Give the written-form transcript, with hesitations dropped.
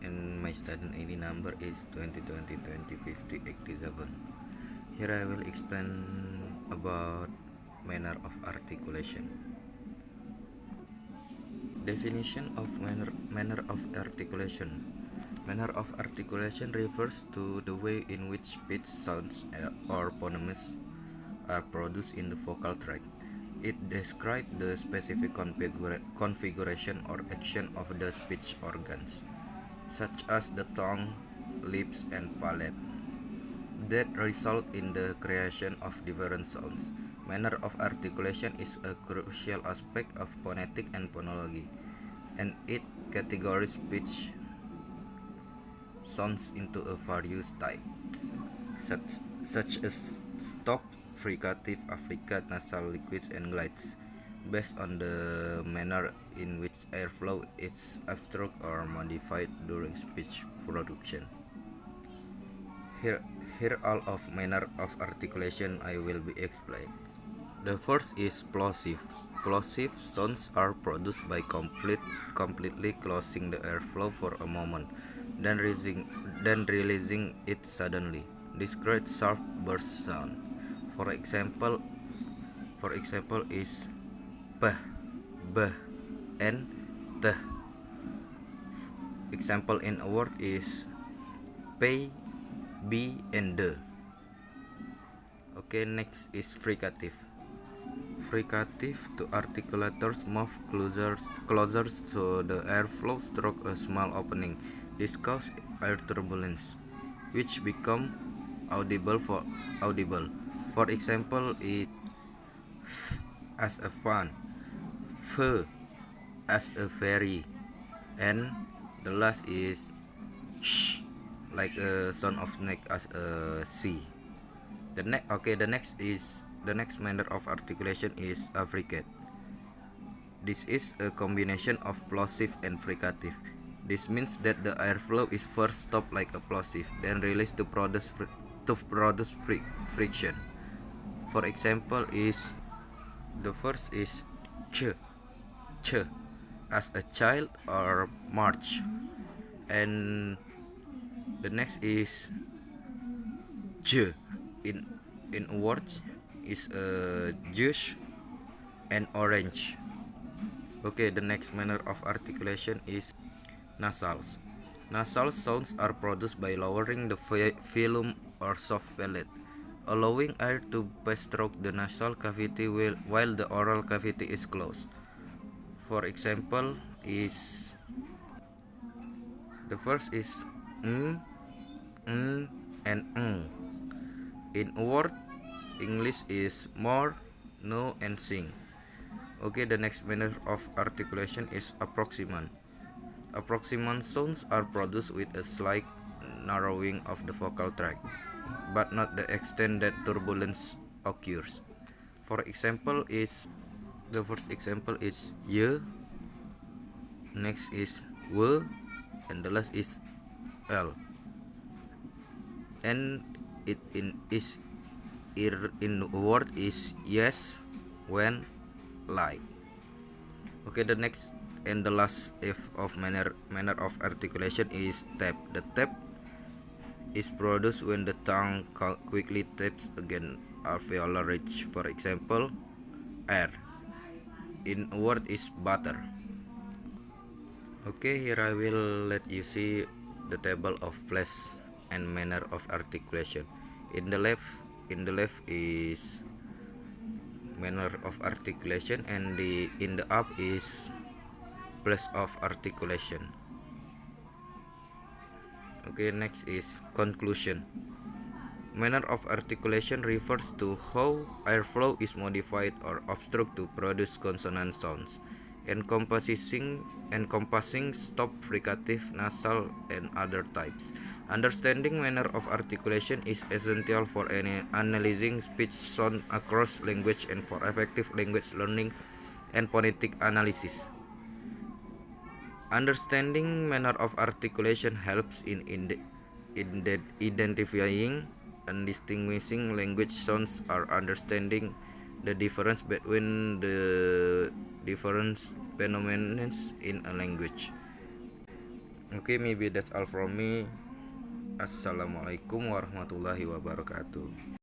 and my student ID number is 2020-2050-87. Here I will explain about manner of articulation. Definition of manner of articulation. Manner of articulation refers to the way in which speech sounds or phonemes are produced in the vocal tract. It describes the specific configuration or action of the speech organs, such as the tongue, lips, and palate, that result in the creation of different sounds. Manner of articulation is a crucial aspect of phonetic and phonology, and it categorizes speech sounds into a various types, such as stop, fricative, affricate, nasal, liquids, and glides, based on the manner in which airflow is obstructed or modified during speech production. Here all of manner of articulation I will be explained. The first is plosive. Plosive sounds are produced by completely closing the airflow for a moment, then releasing it suddenly. This creates sharp burst sound. For example is p, b, and t. Example in a word is pay, be, and the. Okay, next is fricative. Fricative to articulators move closer so the airflow stroke a small opening. This causes air turbulence, which become audible. For example, is f as a fan, f as a ferry, and the last is sh like a sound of snake as a sea. The next manner of articulation is affricate. This is a combination of plosive and fricative. This means that the airflow is first stopped like a plosive, then released to produce friction. For example is the first is ch as a child or march, and the next is j in words is a juice and orange. Okay, the next manner of articulation is nasals. Nasal sounds are produced by lowering the phylum or soft palate, allowing air to pass through the nasal cavity while the oral cavity is closed. For example is the first is and In word English is more, no, and sing. Okay, the next manner of articulation is approximant. Approximant sounds are produced with a slight narrowing of the vocal tract, but not the extent that turbulence occurs. For example is the first example is y, next is w, and the last is l. And it in word is yes, when, like. Okay, the next and the last F of manner of articulation is tap. The tap is produced when the tongue quickly taps against alveolar ridge. For example, air. In a word is butter. Okay, here I will let you see the table of place and manner of articulation. In the left is manner of articulation, and in the up is place of articulation. Okay, next is conclusion. Manner of articulation refers to how airflow is modified or obstructed to produce consonant sounds, encompassing stop, fricative, nasal, and other types. Understanding manner of articulation is essential for analyzing speech sound across language and for effective language learning and phonetic analysis. Understanding manner of articulation helps in identifying and distinguishing language sounds or understanding the difference between the different phenomena in a language. Okay, maybe that's all from me. Assalamualaikum warahmatullahi wabarakatuh.